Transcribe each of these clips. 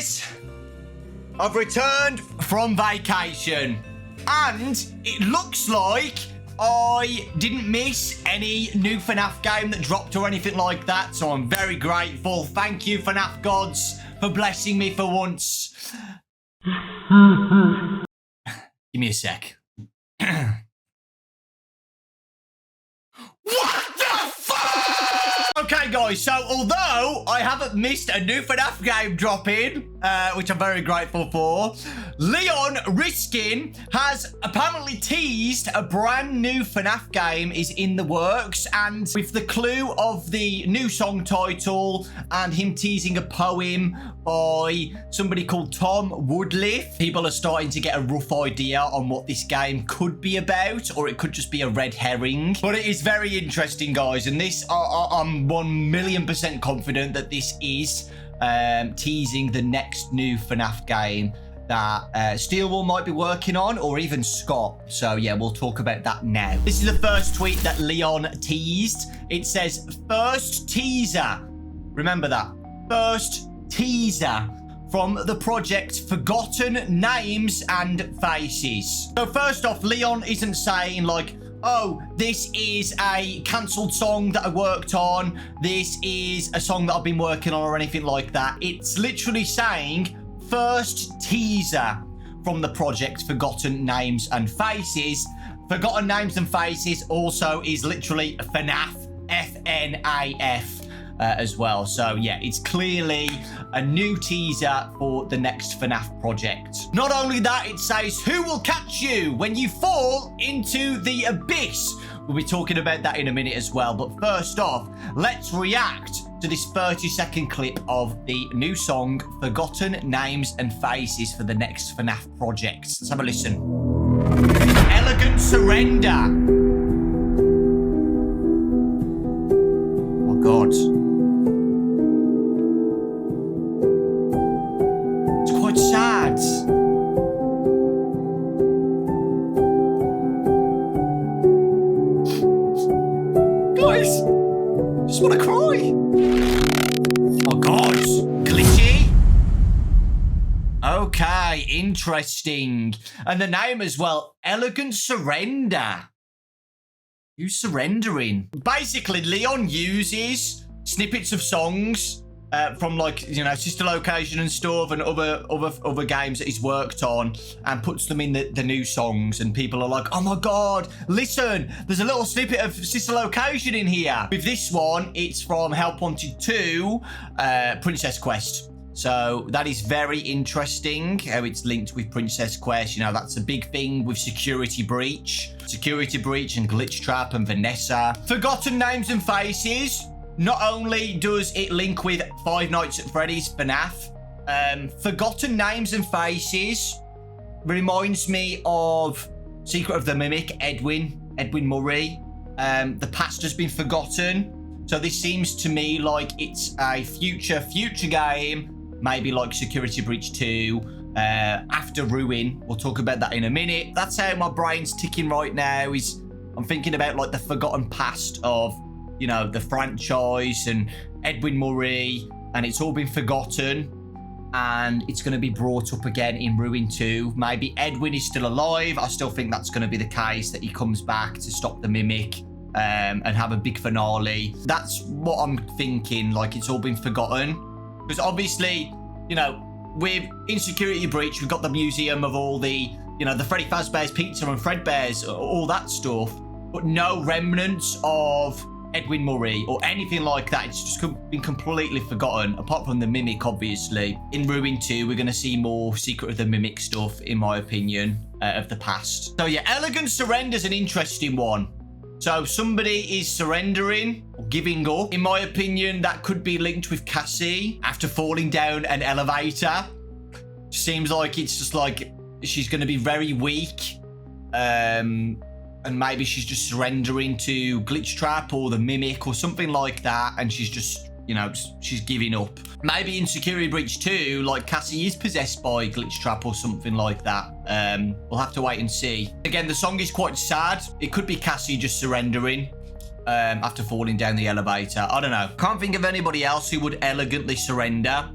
guys, I've returned from vacation and it looks like I didn't miss any new FNAF game that dropped or anything like that, so I'm very grateful. Thank you, FNAF gods, for blessing me for once. Give me a sec. What the fuck? Okay, guys, so although I haven't missed a new FNAF game dropping, which I'm very grateful for, Leon Riskin has apparently teased a brand new FNAF game is in the works, and with the clue of the new song title and him teasing a poem by somebody called Tom Woodliff, people are starting to get a rough idea on what this game could be about, or it could just be a red herring. But it is very interesting, guys, and this, I'm 1,000,000% confident that this is teasing the next new FNAF game that Steelwall might be working on, or even Scott. So yeah, we'll talk about that now. This is the first tweet that Leon teased. It says, first teaser. Remember that. First teaser from the project Forgotten Names and Faces. So first off, Leon isn't saying like, oh, this is a cancelled song that I worked on, this is a song that I've been working on, or anything like that. It's literally saying first teaser from the project Forgotten Names and Faces. Forgotten Names and Faces also is literally FNAF, F-N-A-F. As well. So yeah, it's clearly a new teaser for the next FNAF project. Not only that, it says, who will catch you when you fall into the abyss? We'll be talking about that in a minute as well. But first off, let's react to this 30-second clip of the new song Forgotten Names and Faces for the next FNAF project. Let's have a listen. Elegant Surrender. Oh God. Sad. Guys, just want to cry. Oh God, glitchy. Okay, interesting. And the name as well, Elegant Surrender. Who's surrendering? Basically, Leon uses snippets of songs from, like, you know, Sister Location and stuff, and other games that he's worked on, and puts them in the new songs, and people are like, oh my God, listen, there's a little snippet of Sister Location in here. With this one, it's from Help Wanted 2, Princess Quest. So that is very interesting how it's linked with Princess Quest. You know, that's a big thing with Security Breach and Glitch Trap and Vanessa. Forgotten Names and Faces. Not only does it link with Five Nights at Freddy's FNAF, Forgotten Names and Faces reminds me of Secret of the Mimic, Edwin Murray. The past has been forgotten. So this seems to me like it's a future game, maybe like Security Breach 2, after Ruin. We'll talk about that in a minute. That's how my brain's ticking right now. I'm thinking about like the forgotten past of, you know, the franchise and Edwin Murray, and it's all been forgotten, and it's going to be brought up again in Ruin 2. Maybe Edwin is still alive. I still think that's going to be the case, that he comes back to stop the Mimic and have a big finale. That's what I'm thinking, like it's all been forgotten. Because obviously, you know, with Insecurity Breach, we've got the museum of all the, you know, the Freddy Fazbear's Pizza and Fredbear's, all that stuff, but no remnants of Edwin Murray or anything like that. It's just been completely forgotten, apart from the Mimic, obviously. In Ruin 2, we're going to see more Secret of the Mimic stuff, in my opinion, of the past. So yeah, Elegant Surrender's an interesting one. So somebody is surrendering or giving up. In my opinion, that could be linked with Cassie after falling down an elevator. Seems like it's just like she's going to be very weak. And maybe she's just surrendering to Glitch Trap or the Mimic or something like that, and she's just, you know, she's giving up. Maybe in Security Breach 2, like Cassie is possessed by Glitch Trap or something like that. We'll have to wait and see. Again, the song is quite sad. It could be Cassie just surrendering after falling down the elevator. I don't know. Can't think of anybody else who would elegantly surrender.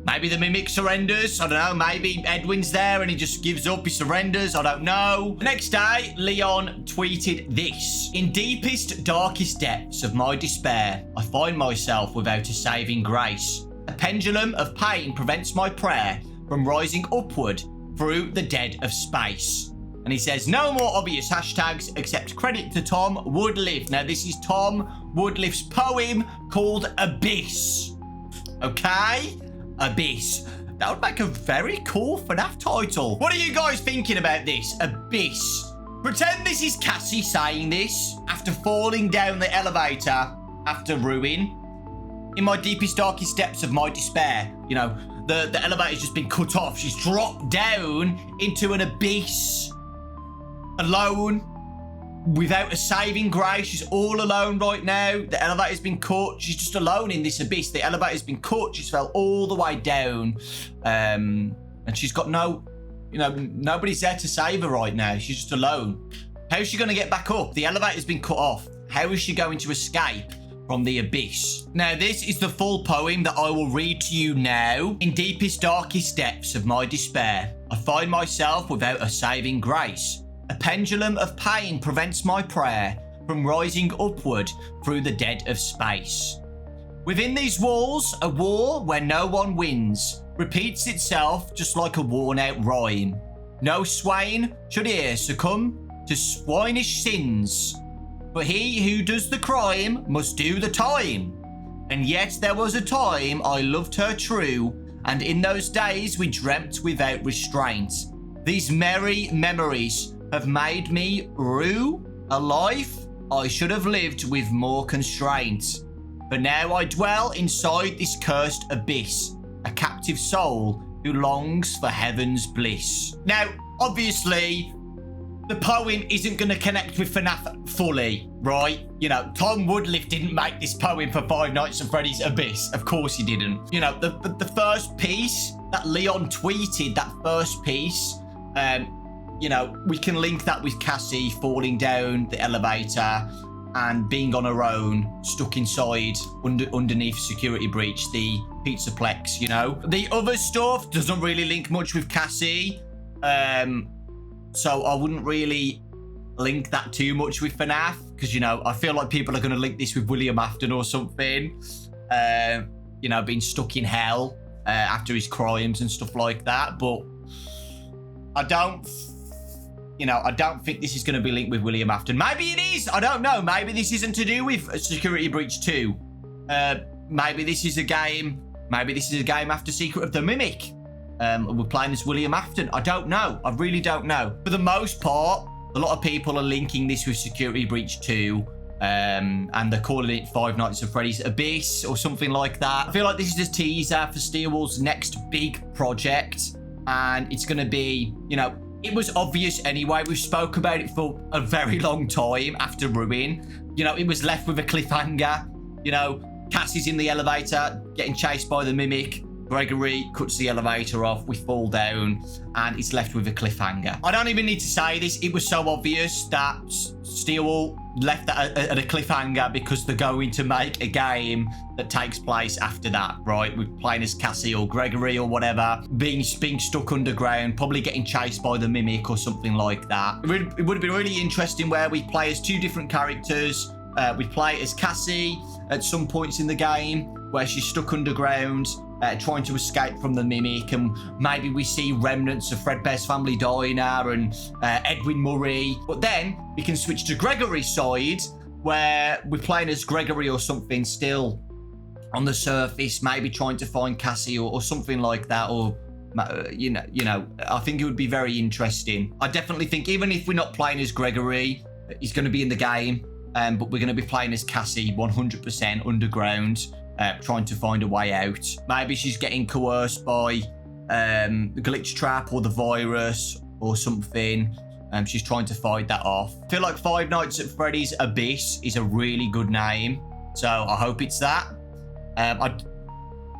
Maybe the Mimic surrenders. I don't know. Maybe Edwin's there and he just gives up. He surrenders. I don't know. The next day, Leon tweeted this. In deepest, darkest depths of my despair, I find myself without a saving grace. A pendulum of pain prevents my prayer from rising upward through the dead of space. And he says, no more obvious hashtags except credit to Tom Woodliff. Now, this is Tom Woodliff's poem called Abyss. Okay? Abyss. That would make a very cool FNAF title. What are you guys thinking about this? Abyss. Pretend this is Cassie saying this after falling down the elevator after ruin. In my deepest, darkest depths of my despair, you know, the elevator's just been cut off. She's dropped down into an abyss. Alone. Without a saving grace. She's all alone right now. The elevator's been cut. She's just alone in this abyss. The elevator's been cut. She's fell all the way down. And she's got no, you know, nobody's there to save her right now. She's just alone. How is she going to get back up? The elevator's been cut off. How is she going to escape from the abyss? Now, this is the full poem that I will read to you now. In deepest, darkest depths of my despair, I find myself without a saving grace. A pendulum of pain prevents my prayer from rising upward through the dead of space. Within these walls, a war where no one wins repeats itself just like a worn-out rhyme. No swain should here succumb to swinish sins, but he who does the crime must do the time. And yet there was a time I loved her true, and in those days we dreamt without restraint. These merry memories have made me rue a life I should have lived with more constraint. But now I dwell inside this cursed abyss, a captive soul who longs for heaven's bliss. Now, obviously, the poem isn't going to connect with FNAF fully, right? You know, Tom Woodliff didn't make this poem for Five Nights at Freddy's Abyss. Of course he didn't. You know, the first piece that Leon tweeted, that first piece, you know, we can link that with Cassie falling down the elevator and being on her own, stuck inside, underneath security breach, the Pizzaplex, you know. The other stuff doesn't really link much with Cassie, so I wouldn't really link that too much with FNAF, because, you know, I feel like people are going to link this with William Afton or something, you know, being stuck in hell after his crimes and stuff like that, but I don't think this is going to be linked with William Afton. Maybe it is. I don't know. Maybe this isn't to do with Security Breach 2. Maybe this is a game. Maybe this is a game after Secret of the Mimic. We're playing as William Afton. I don't know. I really don't know. For the most part, a lot of people are linking this with Security Breach 2. And they're calling it Five Nights at Freddy's Abyss or something like that. I feel like this is a teaser for Steelwool's next big project. And it's going to be, you know, it was obvious anyway. We spoke about it for a very long time after Ruin. You know, it was left with a cliffhanger. You know, Cassie's in the elevator, getting chased by the Mimic. Gregory cuts the elevator off. We fall down, and it's left with a cliffhanger. I don't even need to say this. It was so obvious that Steelwool left that at a cliffhanger because they're going to make a game that takes place after that, right? We're playing as Cassie or Gregory or whatever, being stuck underground, probably getting chased by the Mimic or something like that. It would have been really interesting where we play as two different characters. We play as Cassie at some points in the game where she's stuck underground, trying to escape from the Mimic, and maybe we see remnants of Fredbear's Family Diner and Edwin Murray. But then we can switch to Gregory's side, where we're playing as Gregory or something, still on the surface, maybe trying to find Cassie or something like that, or you know, I think it would be very interesting. I definitely think even if we're not playing as Gregory, he's going to be in the game, but we're going to be playing as Cassie 100% underground. Trying to find a way out. Maybe she's getting coerced by the glitch trap or the virus or something. She's trying to fight that off. I feel like Five Nights at Freddy's Abyss is a really good name, so I hope it's that.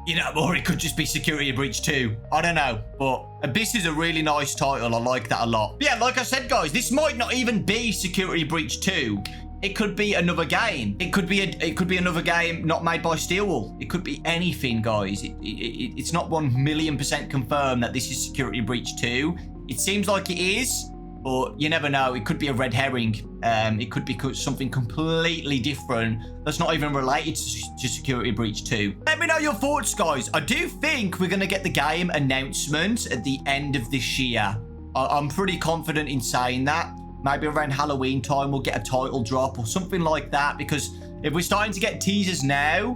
You know, or it could just be Security Breach 2. I don't know, but Abyss is a really nice title. I like that a lot. But yeah, like I said, guys, this might not even be Security Breach 2. It could be another game. It could be another game not made by Steelwool. It could be anything, guys. It's not 1,000,000% confirmed that this is Security Breach 2. It seems like it is, but you never know. It could be a red herring. It could be something completely different that's not even related to Security Breach 2. Let me know your thoughts, guys. I do think we're going to get the game announcement at the end of this year. I'm pretty confident in saying that. Maybe around Halloween time, we'll get a title drop or something like that. Because if we're starting to get teasers now,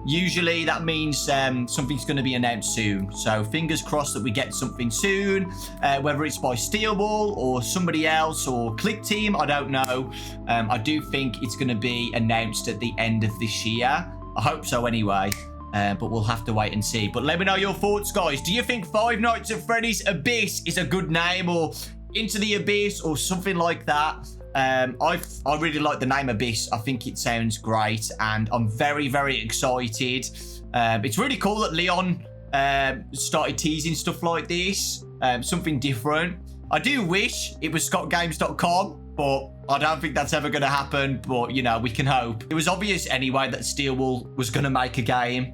usually that means something's going to be announced soon. So fingers crossed that we get something soon. Whether it's by Steelwool or somebody else or Click Team, I don't know. I do think it's going to be announced at the end of this year. I hope so anyway. But we'll have to wait and see. But let me know your thoughts, guys. Do you think Five Nights at Freddy's Abyss is a good name, or Into the Abyss, or something like that? I really like the name Abyss. I think it sounds great, and I'm very, very excited. It's really cool that Leon started teasing stuff like this, something different. I do wish it was scottgames.com, but I don't think that's ever going to happen. But, you know, we can hope. It was obvious anyway that Steelwool was going to make a game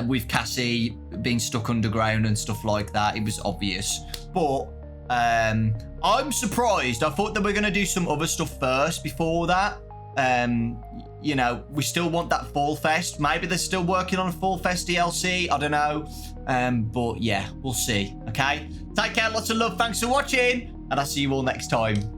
with Cassie being stuck underground and stuff like that. It was obvious. But I'm surprised. I thought that we're going to do some other stuff first before that. You know, we still want that Fall Fest. Maybe they're still working on a Fall Fest DLC. I don't know. But yeah, we'll see. Okay? Take care. Lots of love. Thanks for watching. And I'll see you all next time.